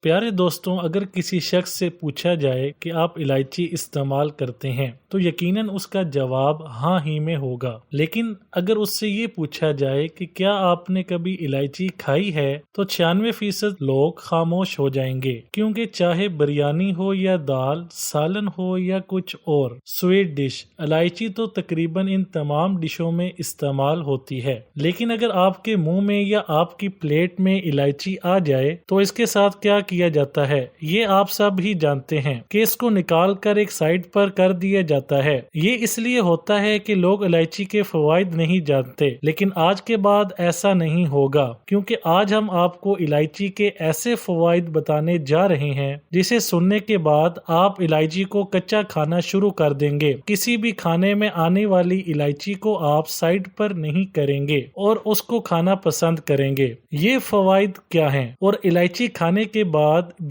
پیارے دوستوں، اگر کسی شخص سے پوچھا جائے کہ آپ الائچی استعمال کرتے ہیں تو یقیناً اس کا جواب ہاں ہی میں ہوگا، لیکن اگر اس سے یہ پوچھا جائے کہ کیا آپ نے کبھی الائچی کھائی ہے تو 96% لوگ خاموش ہو جائیں گے، کیونکہ چاہے بریانی ہو یا دال، سالن ہو یا کچھ اور سویٹ ڈش، الائچی تو تقریباً ان تمام ڈشوں میں استعمال ہوتی ہے۔ لیکن اگر آپ کے منہ میں یا آپ کی پلیٹ میں الائچی آ جائے تو اس کے ساتھ کیا جاتا ہے یہ آپ سب ہی جانتے ہیں کہ اس کو نکال کر ایک سائڈ پر کر دیا جاتا ہے۔ یہ اس لیے ہوتا ہے کہ لوگ الائچی کے فوائد نہیں جانتے، لیکن آج کے بعد ایسا نہیں ہوگا، کیونکہ آج ہم آپ کو الائچی کے ایسے فوائد بتانے جا رہے ہیں جسے سننے کے بعد آپ الائچی کو کچا کھانا شروع کر دیں گے۔ کسی بھی کھانے میں آنے والی الائچی کو آپ سائڈ پر نہیں کریں گے اور اس کو کھانا پسند کریں گے۔ یہ فوائد کیا ہیں اور الائچی کھانے کے بعد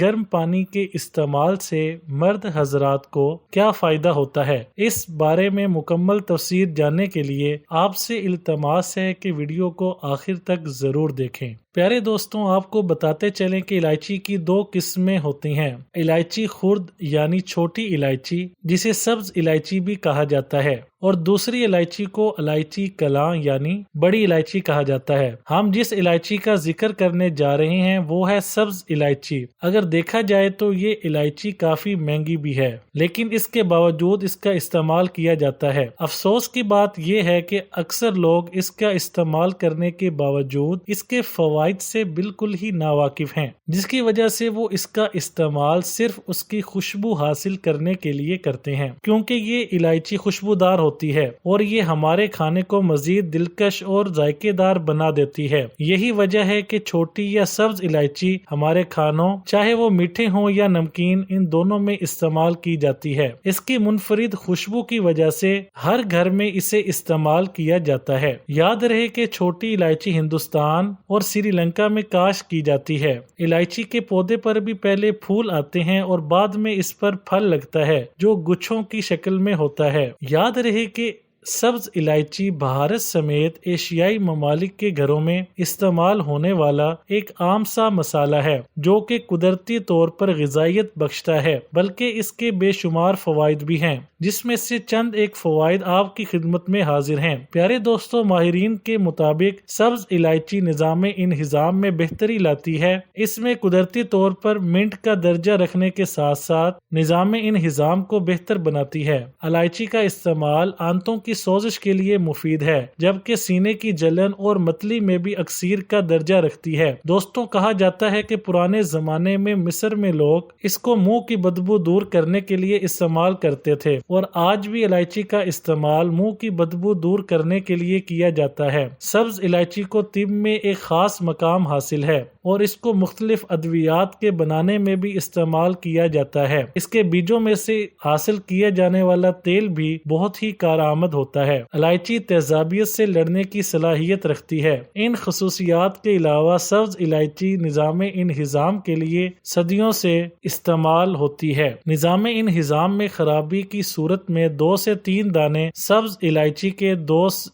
گرم پانی کے استعمال سے مرد حضرات کو کیا فائدہ ہوتا ہے، اس بارے میں مکمل تفصیل جاننے کے لیے آپ سے التماس ہے کہ ویڈیو کو آخر تک ضرور دیکھیں۔ پیارے دوستوں، آپ کو بتاتے چلیں کہ الائچی کی 2 قسمیں ہوتی ہیں۔ الائچی خرد یعنی چھوٹی الائچی، جسے سبز الائچی بھی کہا جاتا ہے، اور دوسری الائچی کو الائچی کلاں یعنی بڑی الائچی کہا جاتا ہے۔ ہم جس الائچی کا ذکر کرنے جا رہے ہیں وہ ہے سبز الائچی۔ اگر دیکھا جائے تو یہ الائچی کافی مہنگی بھی ہے، لیکن اس کے باوجود اس کا استعمال کیا جاتا ہے۔ افسوس کی بات یہ ہے کہ اکثر لوگ اس کا استعمال کرنے کے باوجود اس کے فوائد سے بالکل ہی ناواقف ہیں، جس کی وجہ سے وہ اس کا استعمال صرف اس کی خوشبو حاصل کرنے کے لیے کرتے ہیں، کیونکہ یہ الائچی خوشبودار ہوتی ہے اور یہ ہمارے کھانے کو مزید دلکش اور ذائقے دار بنا دیتی ہے۔ یہی وجہ ہے کہ چھوٹی یا سبز الائچی ہمارے کھانوں، چاہے وہ میٹھے ہوں یا نمکین، ان دونوں میں استعمال کی جاتی ہے۔ اس کی منفرد خوشبو کی وجہ سے ہر گھر میں اسے استعمال کیا جاتا ہے۔ یاد رہے کہ چھوٹی الائچی ہندوستان اور سری لنکا میں کاشت کی جاتی ہے۔ الائچی کے پودے پر بھی پہلے پھول آتے ہیں اور بعد میں اس پر پھل لگتا ہے جو گچھوں کی شکل میں ہوتا ہے۔ یاد رہے کہ سبز الائچی بھارت سمیت ایشیائی ممالک کے گھروں میں استعمال ہونے والا ایک عام سا مسالہ ہے جو کہ قدرتی طور پر غذائیت بخشتا ہے، بلکہ اس کے بے شمار فوائد بھی ہیں، جس میں سے چند ایک فوائد آپ کی خدمت میں حاضر ہیں۔ پیارے دوستوں، ماہرین کے مطابق سبز الائچی نظام انہضام میں بہتری لاتی ہے۔ اس میں قدرتی طور پر منٹ کا درجہ رکھنے کے ساتھ ساتھ نظام انہضام کو بہتر بناتی ہے۔ الائچی کا استعمال آنتوں کی سوزش کے لیے مفید ہے، جبکہ سینے کی جلن اور متلی میں بھی اکسیر کا درجہ رکھتی ہے۔ دوستوں، کہا جاتا ہے کہ پرانے زمانے میں مصر میں لوگ اس کو منہ کی بدبو دور کرنے کے لیے استعمال کرتے تھے، اور آج بھی الائچی کا استعمال منہ کی بدبو دور کرنے کے لیے کیا جاتا ہے۔ سبز الائچی کو طب میں ایک خاص مقام حاصل ہے اور اس کو مختلف ادویات کے بنانے میں بھی استعمال کیا جاتا ہے۔ اس کے بیجوں میں سے حاصل کیا جانے والا تیل بھی بہت ہی کارآمد ہوتا ہے۔ الائچی تیزابیت سے لڑنے کی صلاحیت رکھتی ہے۔ ان خصوصیات کے علاوہ سبز الائچی نظام انہضام کے لیے صدیوں سے استعمال ہوتی ہے۔ نظام انہضام میں خرابی کی صورت میں 2 سے 3 دانے سبز الائچی کے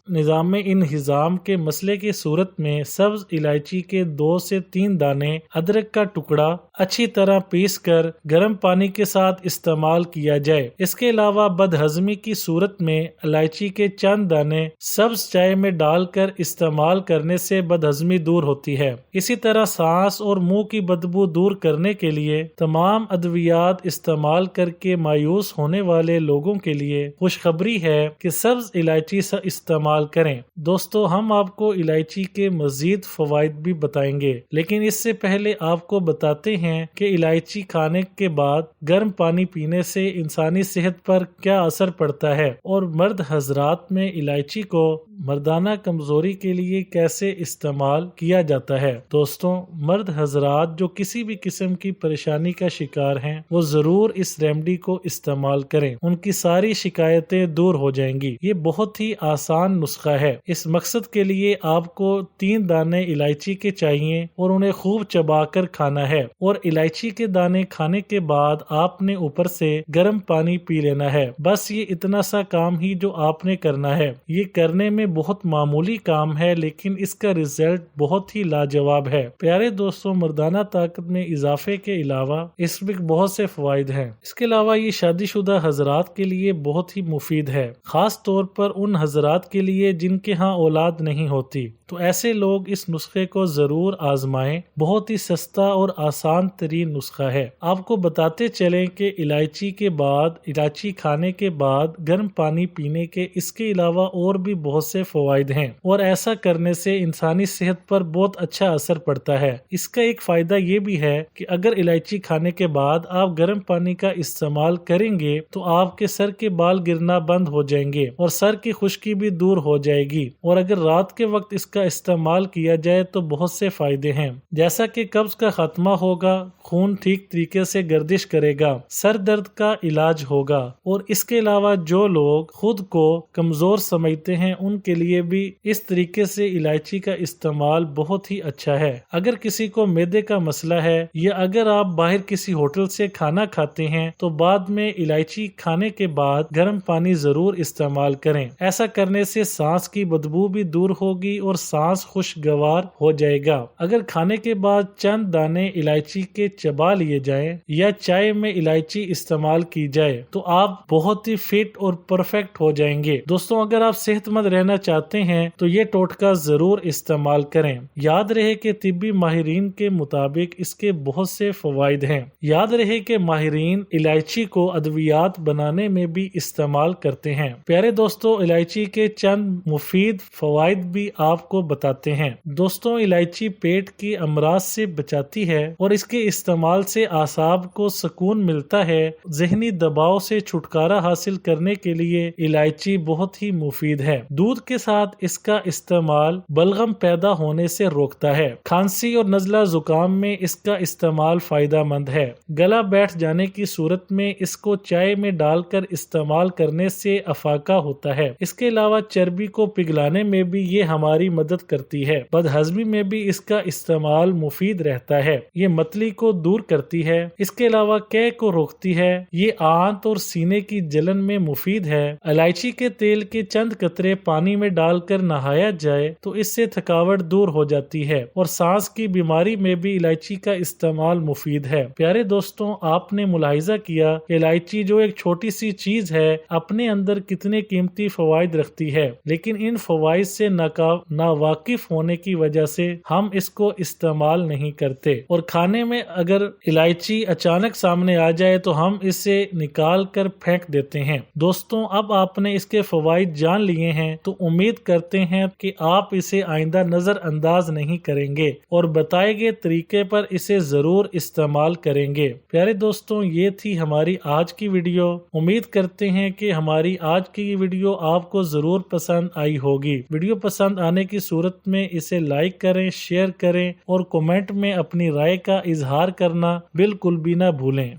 نظام انہضام کے مسئلے کی صورت میں سبز الائچی کے 2 سے 3 دانے ادرک کا ٹکڑا اچھی طرح پیس کر گرم پانی کے ساتھ استعمال کیا جائے۔ اس کے علاوہ بد ہضمی کی صورت میں الائچی کے چند دانے سبز چائے میں ڈال کر استعمال کرنے سے بد ہضمی دور ہوتی ہے۔ اسی طرح سانس اور منہ کی بدبو دور کرنے کے لیے تمام ادویات استعمال کر کے مایوس ہونے والے لوگوں کے لیے خوشخبری ہے کہ سبز الائچی استعمال کریں۔ دوستو، ہم آپ کو الائچی کے مزید فوائد بھی بتائیں گے، لیکن اس سے پہلے آپ کو بتاتے ہیں کہ الائچی کھانے کے بعد گرم پانی پینے سے انسانی صحت پر کیا اثر پڑتا ہے، اور مرد حضرات میں الائچی کو مردانہ کمزوری کے لیے کیسے استعمال کیا جاتا ہے۔ دوستوں، مرد حضرات جو کسی بھی قسم کی پریشانی کا شکار ہیں وہ ضرور اس ریمیڈی کو استعمال کریں، ان کی ساری شکایتیں دور ہو جائیں گی۔ یہ بہت ہی آسان نسخہ ہے۔ اس مقصد کے لیے آپ کو 3 دانے الائچی کے چاہیے اور انہیں خوب چبا کر کھانا ہے، اور الائچی کے دانے کھانے کے بعد آپ نے اوپر سے گرم پانی پی لینا ہے۔ بس یہ اتنا سا کام ہی جو آپ نے کرنا ہے۔ یہ کرنے میں بہت معمولی کام ہے لیکن اس کا رزلٹ بہت ہی لاجواب ہے۔ پیارے دوستوں، مردانہ طاقت میں اضافے کے علاوہ اس میں بہت سے فوائد ہیں۔ اس کے علاوہ یہ شادی شدہ حضرات کے لیے بہت ہی مفید ہے، خاص طور پر ان حضرات کے لیے جن کے ہاں اولاد نہیں ہوتی، تو ایسے لوگ اس نسخے کو ضرور آزمائیں۔ بہت ہی سستا اور آسان ترین نسخہ ہے۔ آپ کو بتاتے چلیں کہ الائچی کھانے کے بعد گرم پانی پینے کے اس کے علاوہ اور بھی بہت سے فوائد ہیں، اور ایسا کرنے سے انسانی صحت پر بہت اچھا اثر پڑتا ہے۔ اس کا ایک فائدہ یہ بھی ہے کہ اگر الائچی کھانے کے بعد آپ گرم پانی کا استعمال کریں گے تو آپ کے سر کے بال گرنا بند ہو جائیں گے اور سر کی خشکی بھی دور ہو جائے گی، اور اگر رات کے وقت اس کا استعمال کیا جائے تو بہت سے فائدے ہیں، جیسا کہ قبض کا خاتمہ ہوگا، خون ٹھیک طریقے سے گردش کرے گا، سر درد کا علاج ہوگا، اور اس کے علاوہ جو لوگ خود کو کمزور سمجھتے ہیں ان کے لیے بھی اس طریقے سے الائچی کا استعمال بہت ہی اچھا ہے۔ اگر کسی کو معدے کا مسئلہ ہے یا اگر آپ باہر کسی ہوٹل سے کھانا کھاتے ہیں تو بعد میں الائچی کھانے کے بعد گرم پانی ضرور استعمال کریں۔ ایسا کرنے سے سانس کی بدبو بھی دور ہوگی اور سانس خوشگوار ہو جائے گا۔ اگر کھانے کے بعد چند دانے الائچی کے چبا لیے جائیں یا چائے میں الائچی استعمال کی جائے تو آپ بہت ہی فٹ اور پرفیکٹ ہو جائیں گے۔ دوستوں، اگر آپ صحت مند رہنا چاہتے ہیں تو یہ ٹوٹکا ضرور استعمال کریں۔ یاد رہے کہ طبی ماہرین کے مطابق اس کے بہت سے فوائد ہیں۔ یاد رہے کہ ماہرین الائچی کو ادویات بنانے میں بھی استعمال کرتے ہیں۔ پیارے دوستوں، الائچی کے چند مفید فوائد بھی آپ کو بتاتے ہیں۔ دوستوں، الائچی پیٹ کی امراض سے بچاتی ہے اور اس کے استعمال سے اعصاب کو سکون ملتا ہے۔ ذہنی دباؤ سے چھٹکارا حاصل کرنے کے لیے الائچی بہت ہی مفید ہے۔ دودھ کے ساتھ اس کا استعمال بلغم پیدا ہونے سے روکتا ہے۔ کھانسی اور نزلہ زکام میں اس کا استعمال فائدہ مند ہے۔ گلا بیٹھ جانے کی صورت میں اس کو چائے میں ڈال کر استعمال کرنے سے افاقہ ہوتا ہے۔ اس کے علاوہ چربی کو پگھلانے میں بھی یہ ہماری مدد کرتی ہے۔ بدہضمی میں بھی اس کا استعمال مفید رہتا ہے۔ یہ متلی کو دور کرتی ہے۔ اس کے علاوہ قے کو روکتی ہے۔ یہ آنت اور سینے کی جلن میں مفید ہے۔ الائچی کے تیل کے چند قطرے پانی میں ڈال کر نہایا جائے تو اس سے تھکاوٹ دور ہو جاتی ہے، اور سانس کی بیماری میں بھی الائچی کا استعمال مفید ہے۔ پیارے دوستوں، آپ نے ملاحظہ کیا کہ الائچی جو ایک چھوٹی سی چیز ہے اپنے اندر کتنے قیمتی فوائد رکھتی ہے، لیکن ان فوائد سے ناواقف ہونے کی وجہ سے ہم اس کو استعمال نہیں کرتے، اور کھانے میں اگر الائچی اچانک سامنے آ جائے تو ہم اسے نکال کر پھینک دیتے ہیں۔ دوستوں، اب آپ نے اس کے فوائد جان لیے ہیں تو امید کرتے ہیں کہ آپ اسے آئندہ نظر انداز نہیں کریں گے اور بتائے گئے طریقے پر اسے ضرور استعمال کریں گے۔ پیارے دوستوں، یہ تھی ہماری آج کی ویڈیو۔ امید کرتے ہیں کہ ہماری آج کی ویڈیو آپ کو ضرور پسند آئی ہوگی۔ ویڈیو پسند آنے کی صورت میں اسے لائک کریں، شیئر کریں اور کمنٹ میں اپنی رائے کا اظہار کرنا بالکل بھی نہ بھولیں۔